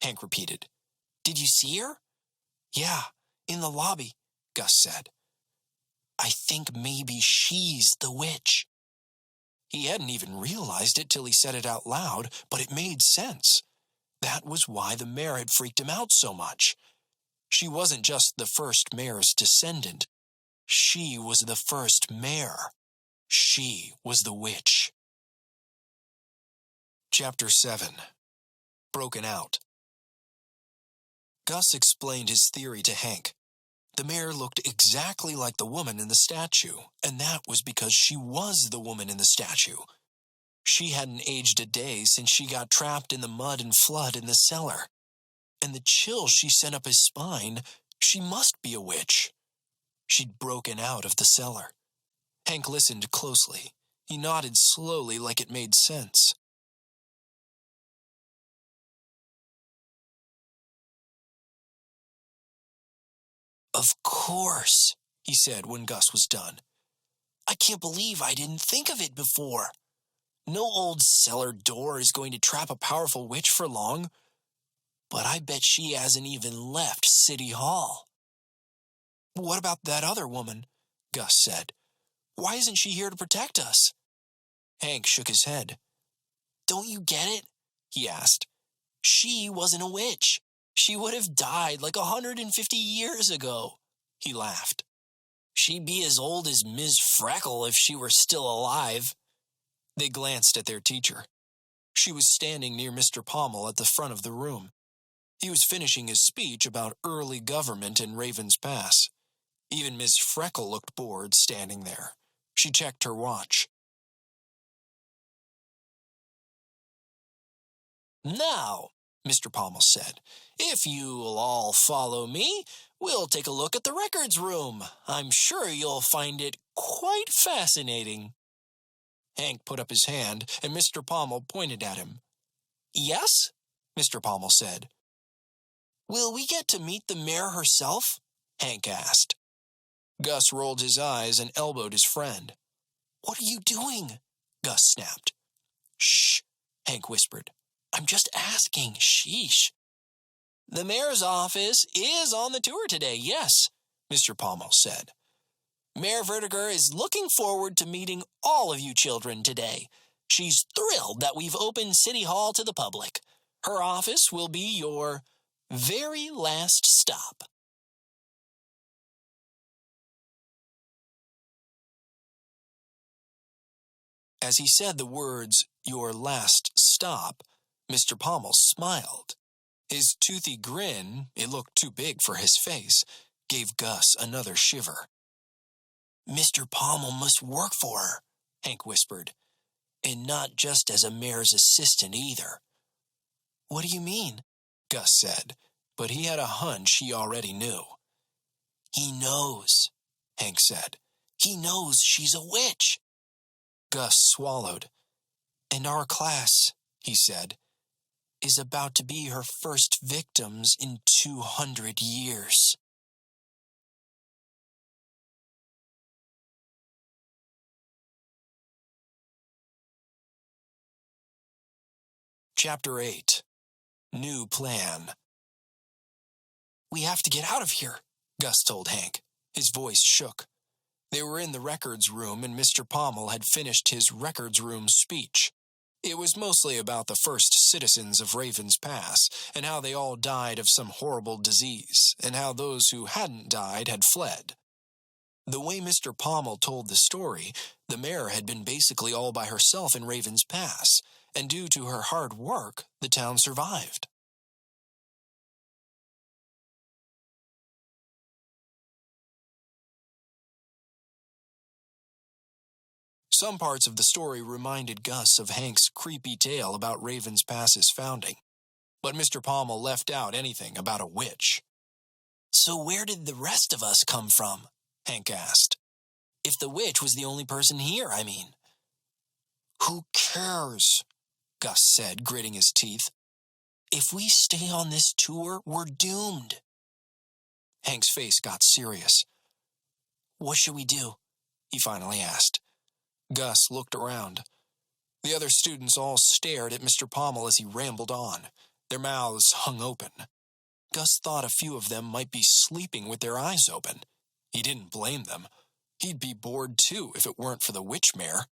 Hank repeated. Did you see her? Yeah, in the lobby, Gus said. I think maybe she's the witch. He hadn't even realized it till he said it out loud, but it made sense. That was why the mayor had freaked him out so much. She wasn't just the first mayor's descendant. She was the first mayor. She was the witch. Chapter 7. Broken Out. Gus explained his theory to Hank. The mayor looked exactly like the woman in the statue, and that was because she was the woman in the statue. She hadn't aged a day since she got trapped in the mud and flood in the cellar. And the chill she sent up his spine, she must be a witch. She'd broken out of the cellar. Hank listened closely. He nodded slowly like it made sense. Of course, he said when Gus was done. I can't believe I didn't think of it before. No old cellar door is going to trap a powerful witch for long. But I bet she hasn't even left City Hall. What about that other woman? Gus said. Why isn't she here to protect us? Hank shook his head. Don't you get it? He asked. She wasn't a witch. She would have died like 150 years ago. He laughed. She'd be as old as Ms. Freckle if she were still alive. They glanced at their teacher. She was standing near Mr. Pommel at the front of the room. He was finishing his speech about early government in Raven's Pass. Even Ms. Freckle looked bored standing there. She checked her watch. Now, Mr. Pommel said, if you'll all follow me, we'll take a look at the records room. I'm sure you'll find it quite fascinating. Hank put up his hand, and Mr. Pommel pointed at him. Yes? Mr. Pommel said. Will we get to meet the mayor herself? Hank asked. Gus rolled his eyes and elbowed his friend. What are you doing? Gus snapped. Shh, Hank whispered. I'm just asking. Sheesh. The mayor's office is on the tour today, yes, Mr. Pommel said. Mayor Vertiger is looking forward to meeting all of you children today. She's thrilled that we've opened City Hall to the public. Her office will be your very last stop. As he said the words, your last stop, Mr. Pommel smiled. His toothy grin, it looked too big for his face, gave Gus another shiver. Mr. Pommel must work for her, Hank whispered. And not just as a mayor's assistant either. What do you mean? Gus said, but he had a hunch he already knew. He knows, Hank said. He knows she's a witch. Gus swallowed. And our class, he said, is about to be her first victims in 200 years. Chapter 8. New Plan. We have to get out of here, Gus told Hank. His voice shook. They were in the records room and Mr. Pommel had finished his records room speech. It was mostly about the first citizens of Raven's Pass and how they all died of some horrible disease and how those who hadn't died had fled. The way Mr. Pommel told the story, the mayor had been basically all by herself in Raven's Pass, and due to her hard work, the town survived. Some parts of the story reminded Gus of Hank's creepy tale about Raven's Pass's founding, but Mr. Pommel left out anything about a witch. So where did the rest of us come from? Hank asked. If the witch was the only person here, I mean. Who cares? Gus said, gritting his teeth. If we stay on this tour, we're doomed. Hank's face got serious. What should we do? He finally asked. Gus looked around. The other students all stared at Mr. Pommel as he rambled on. Their mouths hung open. Gus thought a few of them might be sleeping with their eyes open. He didn't blame them. He'd be bored too if it weren't for the witch mare.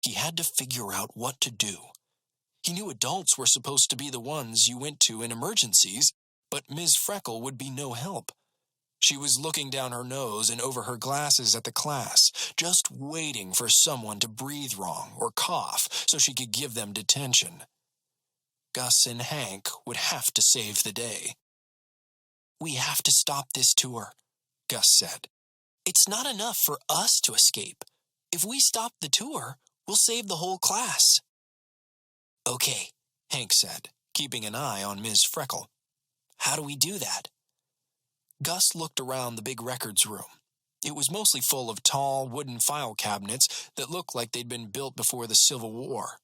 He had to figure out what to do. He knew adults were supposed to be the ones you went to in emergencies, but Ms. Freckle would be no help. She was looking down her nose and over her glasses at the class, just waiting for someone to breathe wrong or cough so she could give them detention. Gus and Hank would have to save the day. "We have to stop this tour," Gus said. "It's not enough for us to escape. If we stop the tour, we'll save the whole class." "Okay," Hank said, keeping an eye on Ms. Freckle. "How do we do that?" Gus looked around the big records room. It was mostly full of tall wooden file cabinets that looked like they'd been built before the Civil War.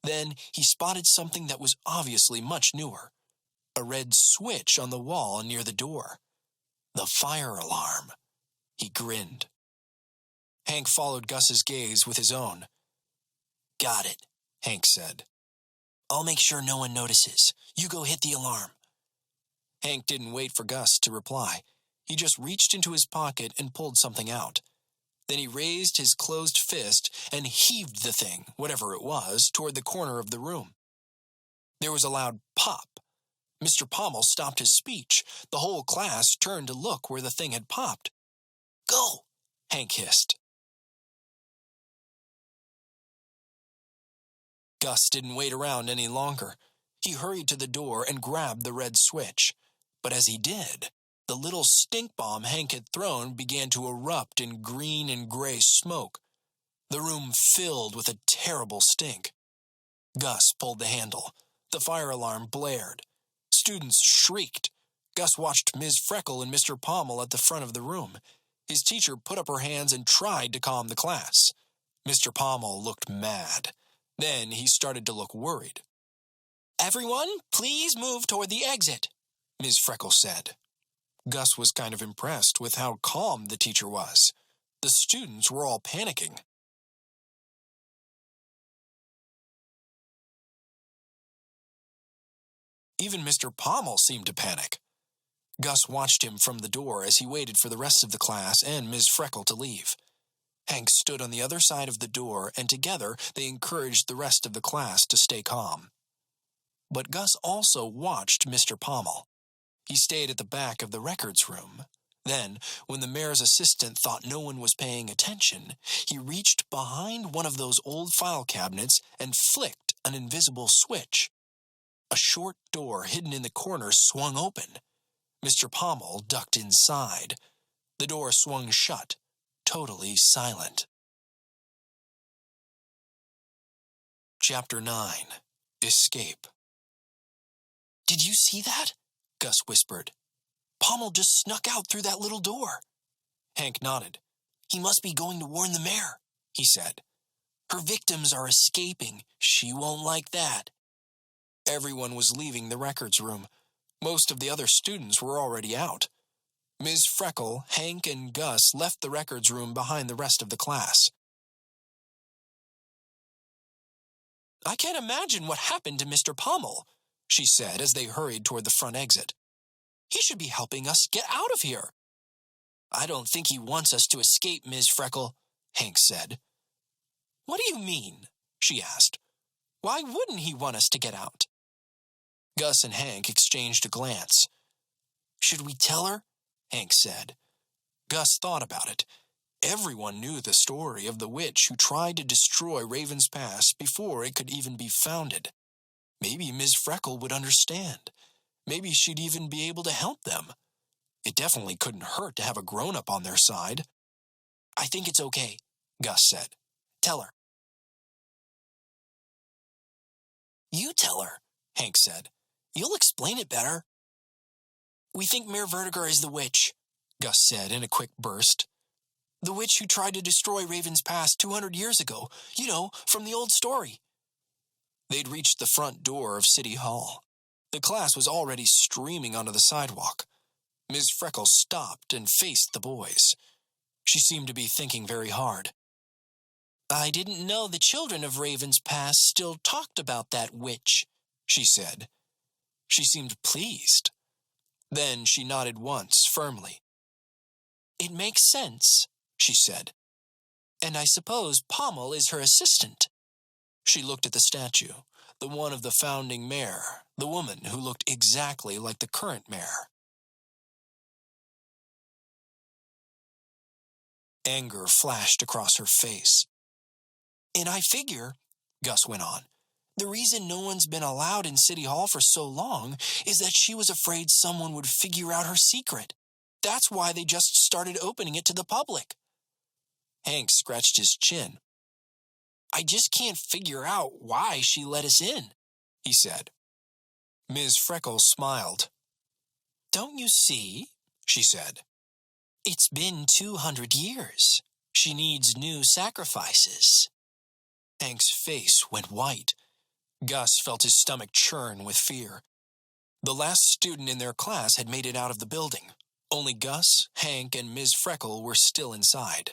Then he spotted something that was obviously much newer. A red switch on the wall near the door. The fire alarm. He grinned. Hank followed Gus's gaze with his own. "Got it," Hank said. "I'll make sure no one notices. You go hit the alarm." Hank didn't wait for Gus to reply. He just reached into his pocket and pulled something out. Then he raised his closed fist and heaved the thing, whatever it was, toward the corner of the room. There was a loud pop. Mr. Pommel stopped his speech. The whole class turned to look where the thing had popped. "Go!" Hank hissed. Gus didn't wait around any longer. He hurried to the door and grabbed the red switch. But as he did, the little stink bomb Hank had thrown began to erupt in green and gray smoke. The room filled with a terrible stink. Gus pulled the handle. The fire alarm blared. Students shrieked. Gus watched Ms. Freckle and Mr. Pommel at the front of the room. His teacher put up her hands and tried to calm the class. Mr. Pommel looked mad. Then he started to look worried. "Everyone, please move toward the exit," Ms. Freckle said. Gus was kind of impressed with how calm the teacher was. The students were all panicking. Even Mr. Pommel seemed to panic. Gus watched him from the door as he waited for the rest of the class and Ms. Freckle to leave. Hank stood on the other side of the door, and together they encouraged the rest of the class to stay calm. But Gus also watched Mr. Pommel. He stayed at the back of the records room. Then, when the mayor's assistant thought no one was paying attention, he reached behind one of those old file cabinets and flicked an invisible switch. A short door hidden in the corner swung open. Mr. Pommel ducked inside. The door swung shut, totally silent. Chapter 9. Escape. "Did you see that?" Gus whispered. Pommel just snuck out through that little door. Hank nodded. He must be going to warn the mayor, he said. Her victims are escaping. She won't like that. Everyone was leaving the records room. Most of the other students were already out. Ms. Freckle, Hank, and Gus left the records room behind the rest of the class. I can't imagine what happened to Mr. Pommel, she said as they hurried toward the front exit. He should be helping us get out of here. I don't think he wants us to escape, Ms. Freckle, Hank said. What do you mean? She asked. Why wouldn't he want us to get out? Gus and Hank exchanged a glance. Should we tell her? Hank said. Gus thought about it. Everyone knew the story of the witch who tried to destroy Raven's Pass before it could even be founded. Maybe Ms. Freckle would understand. Maybe she'd even be able to help them. It definitely couldn't hurt to have a grown-up on their side. I think it's okay, Gus said. Tell her. You tell her, Hank said. You'll explain it better. We think Mayor Vertiger is the witch, Gus said in a quick burst. The witch who tried to destroy Raven's Pass 200 years ago. You know, from the old story. They'd reached the front door of City Hall. The class was already streaming onto the sidewalk. Ms. Freckle stopped and faced the boys. She seemed to be thinking very hard. I didn't know the children of Raven's Pass still talked about that witch, she said. She seemed pleased. Then she nodded once, firmly. It makes sense, she said. And I suppose Pommel is her assistant. She looked at the statue, the one of the founding mayor, the woman who looked exactly like the current mayor. Anger flashed across her face. And I figure, Gus went on, the reason no one's been allowed in City Hall for so long is that she was afraid someone would figure out her secret. That's why they just started opening it to the public. Hank scratched his chin. I just can't figure out why she let us in, he said. Ms. Freckle smiled. Don't you see, she said. It's been 200 years. She needs new sacrifices. Hank's face went white. Gus felt his stomach churn with fear. The last student in their class had made it out of the building. Only Gus, Hank, and Ms. Freckle were still inside.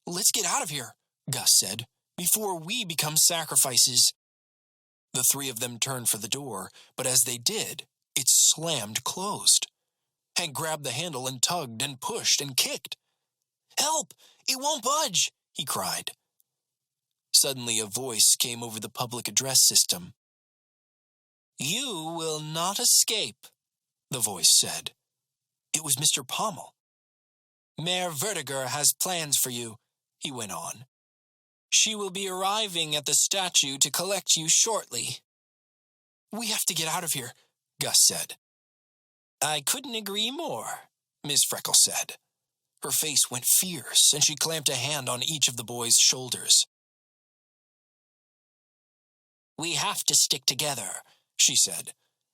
Let's get out of here, Gus said, before we become sacrifices. The three of them turned for the door, but as they did, it slammed closed. Hank grabbed the handle and tugged and pushed and kicked. Help! It won't budge! He cried. Suddenly a voice came over the public address system. You will not escape, the voice said. It was Mr. Pommel. Mayor Vertiger has plans for you, he went on. She will be arriving at the statue to collect you shortly. We have to get out of here, Gus said. I couldn't agree more, Ms. Freckle said. Her face went fierce, and she clamped a hand on each of the boys' shoulders. We have to stick together, she said.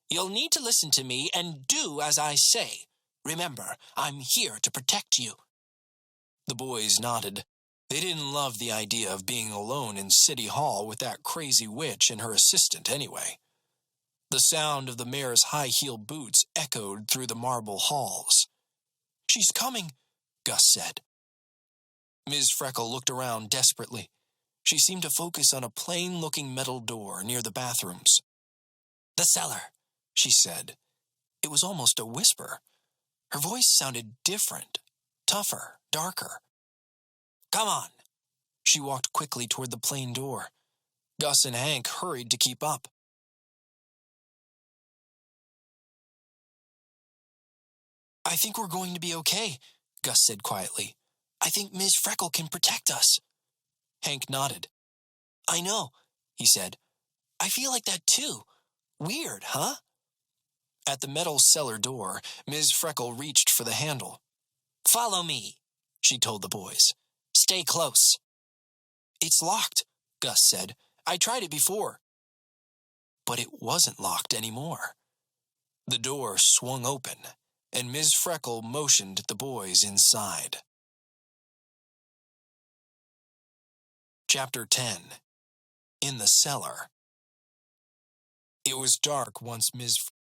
You'll need to listen to me and do as I say. Remember, I'm here to protect you. The boys nodded. They didn't love the idea of being alone in City Hall with that crazy witch and her assistant anyway. The sound of the mayor's high-heeled boots echoed through the marble halls. She's coming, Gus said. Ms. Freckle looked around desperately. She seemed to focus on a plain-looking metal door near the bathrooms. The cellar, she said. It was almost a whisper. Her voice sounded different, tougher, darker. Come on. She walked quickly toward the plain door. Gus and Hank hurried to keep up. I think we're going to be okay, Gus said quietly. I think Ms. Freckle can protect us. Hank nodded. I know, he said. I feel like that too. Weird, huh? At the metal cellar door, Ms. Freckle reached for the handle. Follow me, she told the boys. Stay close. It's locked, Gus said. I tried it before. But it wasn't locked anymore. The door swung open, and Ms. Freckle motioned the boys inside. Chapter 10. In the Cellar. It was dark once Ms.